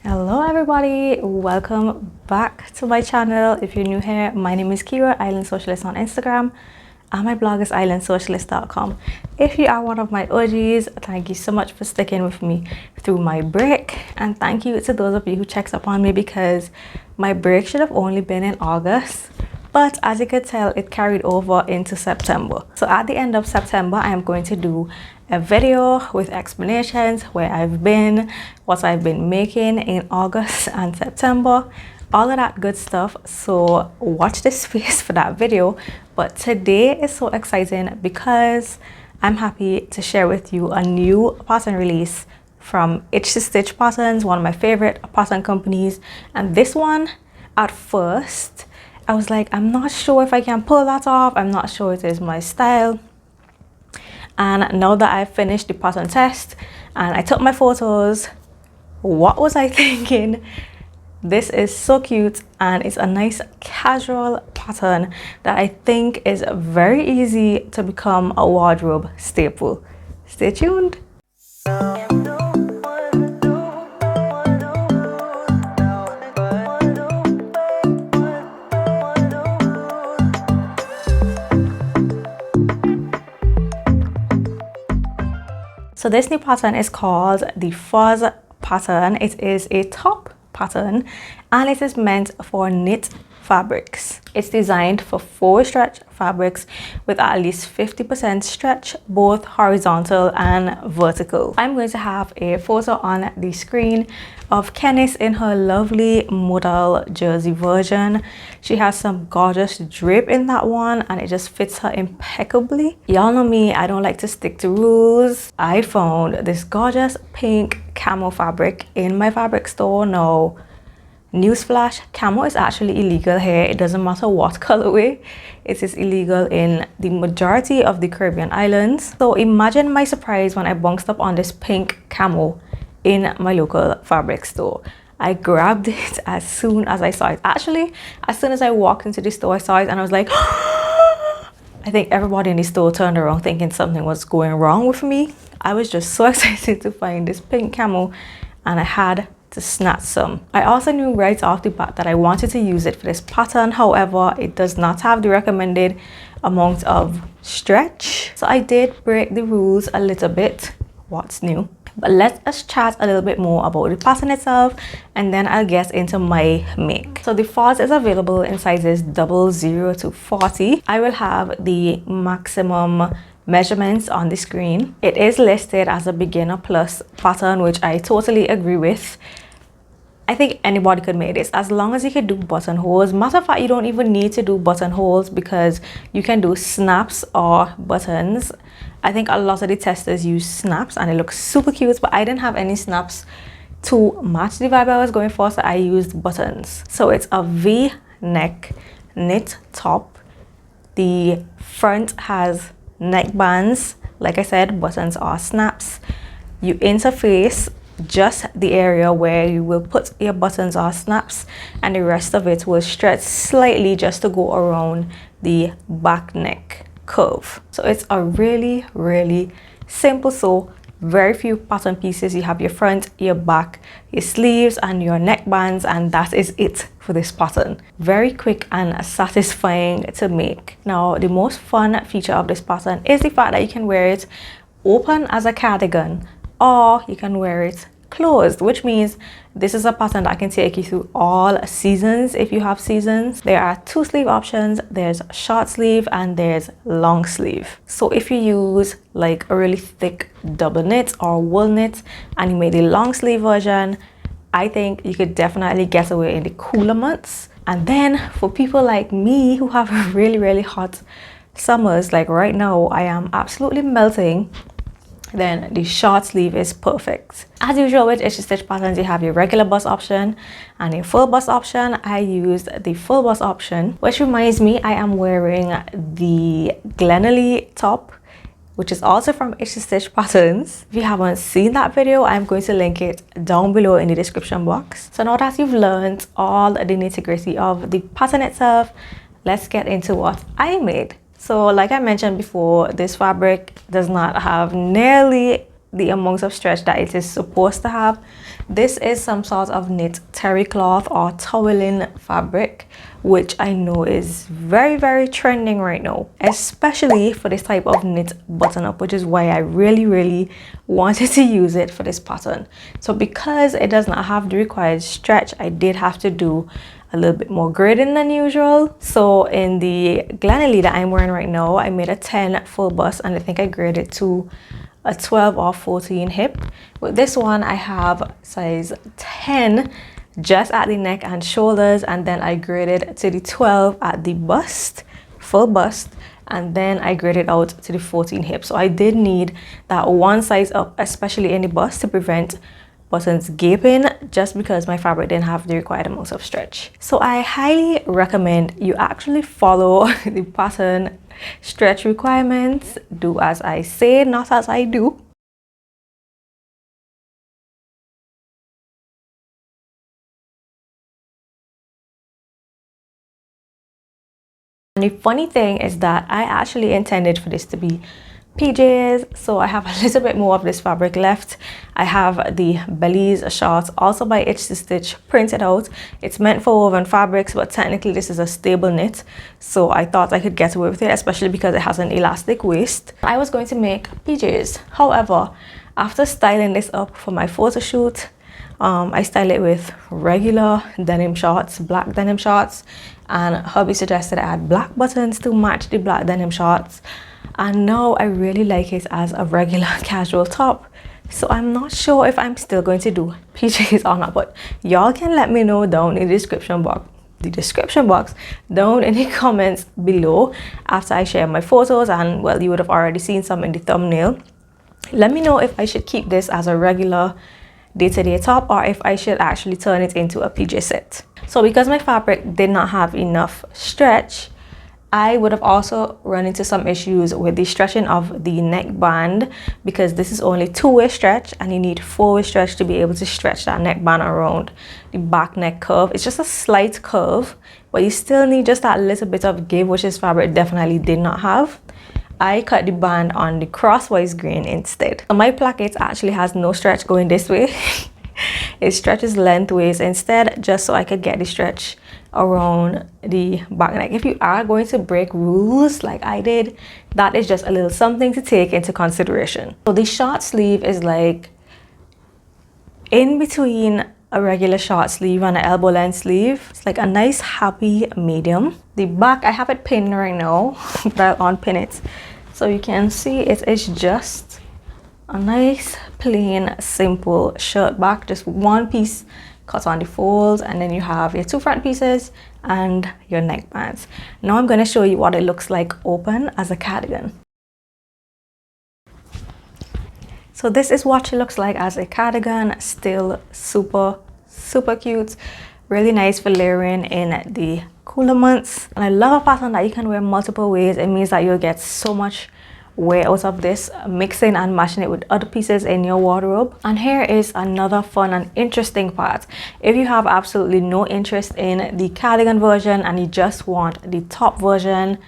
Hello everybody, welcome back to my channel. If you're new here, my name is Kira, Island Socialist on Instagram, and my blog is islandsocialist.com. If you are one of my OGs, thank you so much for sticking with me through my break, and thank you to those of you who checks up on me because my break should have only been in August, but as you could tell, it carried over into September. So at the end of September, I am going to do a video with explanations where I've been, what I've been making in August and September, all of that good stuff. So watch this space for that video. But today is so exciting because I'm happy to share with you a new pattern release from Itch to Stitch Patterns, one of my favorite pattern companies. And this one, at first, I was like, I'm not sure if I can pull that off. I'm not sure it is my style. And now that I've finished the pattern test and I took my photos, what was I thinking? This is so cute and it's a nice casual pattern that I think is very easy to become a wardrobe staple. Stay tuned. So this new pattern is called the Fuzz pattern. It is a top pattern and it is meant for knit fabrics. It's designed for 4 stretch fabrics with at least 50% stretch, both horizontal and vertical. I'm going to have a photo on the screen of Kennis in her lovely modal jersey version. She has some gorgeous drape in that one and it just fits her impeccably. Y'all know me, I don't like to stick to rules. I found this gorgeous pink camo fabric in my fabric store. Now, newsflash, camo is actually illegal here. It doesn't matter what colorway. It is illegal in the majority of the Caribbean islands. So imagine my surprise when I bounced up on this pink camo in my local fabric store. I grabbed it as soon as I saw it. Actually, as soon as I walked into the store, I saw it and I was like, I think everybody in the store turned around thinking something was going wrong with me. I was just so excited to find this pink camo and I had to snatch some. I also knew right off the bat that I wanted to use it for this pattern. However, it does not have the recommended amount of stretch. So I did break the rules a little bit. What's new? But let us chat a little bit more about the pattern itself and then I'll get into my make. So the Fuzz is available in sizes 00 to 40. I will have the maximum measurements on the screen. It is listed as a beginner plus pattern, which I totally agree with. I think anybody could make this as long as you can do buttonholes. Matter of fact, you don't even need to do buttonholes because you can do snaps or buttons. I think a lot of the testers use snaps and it looks super cute, but I didn't have any snaps to match the vibe I was going for, so I used buttons. So it's a V-neck knit top. The front has neck bands. Like I said, buttons are snaps. You interface just the area where you will put your buttons or snaps and the rest of it will stretch slightly just to go around the back neck curve. So it's a really simple sew. Very few pattern pieces. You have your front, your back, your sleeves and your neck bands, and that is it for this pattern. Very quick and satisfying to make. Now, the most fun feature of this pattern is the fact that you can wear it open as a cardigan or you can wear it closed, which means this is a pattern that can take you through all seasons if you have seasons. There are 2 sleeve options. There's short sleeve and there's long sleeve. So if you use like a really thick double knit or wool knit and you made the long sleeve version, I think you could definitely get away in the cooler months. And then for people like me who have really hot summers, like right now I am absolutely melting, then the short sleeve is perfect. As usual with Itch to Stitch patterns, you have your regular bust option and your full bust option. I used the full bust option, which reminds me I am wearing the Glenelly top, which is also from Itch to Stitch patterns. If you haven't seen that video, I'm going to link it down below in the description box. So now that you've learned all the nitty-gritty of the pattern itself, let's get into what I made. So like I mentioned before, this fabric does not have nearly the amount of stretch that it is supposed to have. This is some sort of knit terry cloth or toweling fabric, which I know is very trending right now, especially for this type of knit button up, which is why I really wanted to use it for this pattern. So because it does not have the required stretch, I did have to do a little bit more grading than usual. So in the Glenelly that I'm wearing right now, I made a 10 full bust, and I think I graded to a 12 or 14 hip. With this one, I have size 10 just at the neck and shoulders, and then I graded to the 12 at the bust, full bust, and then I graded out to the 14 hip. So I did need that one size up, especially in the bust, to prevent buttons gaping, just because my fabric didn't have the required amounts of stretch. So I highly recommend you actually follow the pattern stretch requirements. Do as I say, not as I do. And the funny thing is that I actually intended for this to be PJs, so I have a little bit more of this fabric left. I have the Belize shorts, also by Itch to Stitch, printed out. It's meant for woven fabrics, but technically this is a stable knit, so I thought I could get away with it, especially because it has an elastic waist. I was going to make PJs. However, after styling this up for my photo shoot, I styled it with regular denim shorts, black denim shorts, and hubby suggested I add black buttons to match the black denim shorts. And now I really like it as a regular casual top. So I'm not sure if I'm still going to do PJs or not, but y'all can let me know down in the description box down in the comments below after I share my photos. And well, you would have already seen some in the thumbnail. Let me know if I should keep this as a regular day-to-day top, or if I should actually turn it into a PJ set. So because my fabric did not have enough stretch, I would have also run into some issues with the stretching of the neckband, because this is only two-way stretch and you need four-way stretch to be able to stretch that neckband around the back neck curve. It's just a slight curve, but you still need just that little bit of give, which this fabric definitely did not have. I cut the band on the crosswise grain instead. So my placket actually has no stretch going this way. It stretches lengthways instead, just so I could get the stretch around the back neck. If you are going to break rules like I did, that is just a little something to take into consideration. So the short sleeve is like in between a regular short sleeve and an elbow length sleeve. It's like a nice happy medium. The back, I have it pinned right now, but I'll unpin it so you can see it is just a nice plain simple shirt back, just one piece cut on the folds, and then you have your two front pieces and your neck bands. Now I'm going to show you what it looks like open as a cardigan. So this is what it looks like as a cardigan. Still super cute, really nice for layering in the cooler months. And I love a pattern that you can wear multiple ways. It means that you'll get so much wear out of this, mixing and matching it with other pieces in your wardrobe. And here is another fun and interesting part. If you have absolutely no interest in the cardigan version and you just want the top version,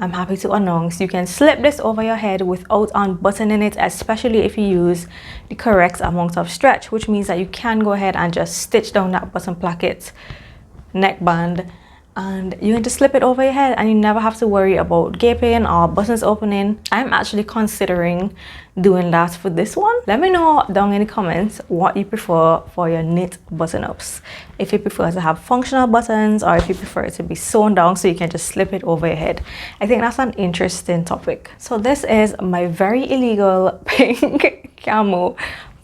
I'm happy to announce you can slip this over your head without unbuttoning it, especially if you use the correct amount of stretch, which means that you can go ahead and just stitch down that button placket neckband, and you can just slip it over your head and you never have to worry about gaping or buttons opening. I'm actually considering doing that for this one. Let me know down in the comments what you prefer for your knit button-ups. If you prefer to have functional buttons, or if you prefer it to be sewn down so you can just slip it over your head. I think that's an interesting topic. So this is my very illegal pink camo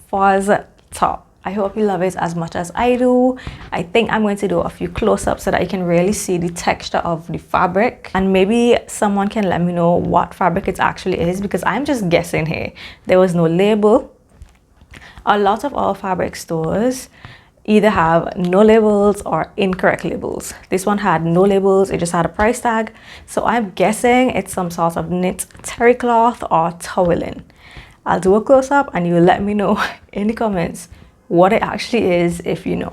fuzz top. I hope you love it as much as I do. I think I'm going to do a few close-ups so that you can really see the texture of the fabric, and maybe someone can let me know what fabric it actually is, because I'm just guessing here. There was no label. A lot of all fabric stores either have no labels or incorrect labels. This one had no labels, it just had a price tag. So I'm guessing it's some sort of knit terry cloth or toweling. I'll do a close-up and you'll let me know in the comments what it actually is if you know.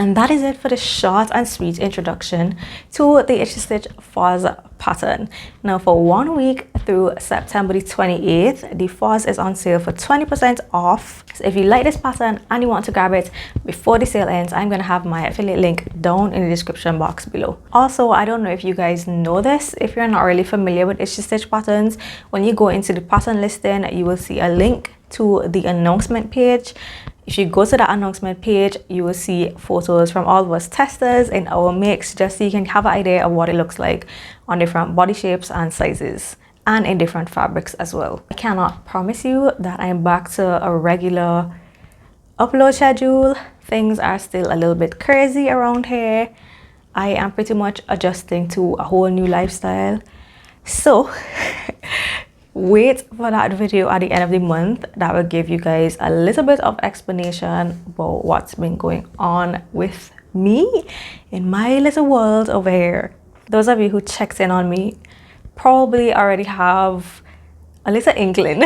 And that is it for the short and sweet introduction to the Itchy Stitch Fuzz pattern. Now for 1 week through September the 28th, the fuzz is on sale for 20% off. So if you like this pattern and you want to grab it before the sale ends, I'm going to have my affiliate link down in the description box below. Also, I don't know if you guys know this, if you're not really familiar with Itchy Stitch patterns, when you go into the pattern listing, you will see a link to the announcement page. If you go to that announcement page, you will see photos from all of us testers in our mix, just so you can have an idea of what it looks like on different body shapes and sizes, and in different fabrics as well. I cannot promise you that I'm back to a regular upload schedule. Things are still a little bit crazy around here. I am pretty much adjusting to a whole new lifestyle. So wait for that video at the end of the month. That will give you guys a little bit of explanation about what's been going on with me in my little world over here. Those of you who checked in on me probably already have a little inkling.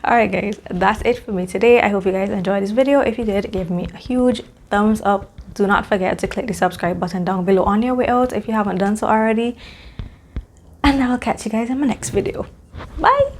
Alright guys, that's it for me today. I hope you guys enjoyed this video. If you did, give me a huge thumbs up. Do not forget to click the subscribe button down below on your way out if you haven't done so already. And I will catch you guys in my next video. Bye!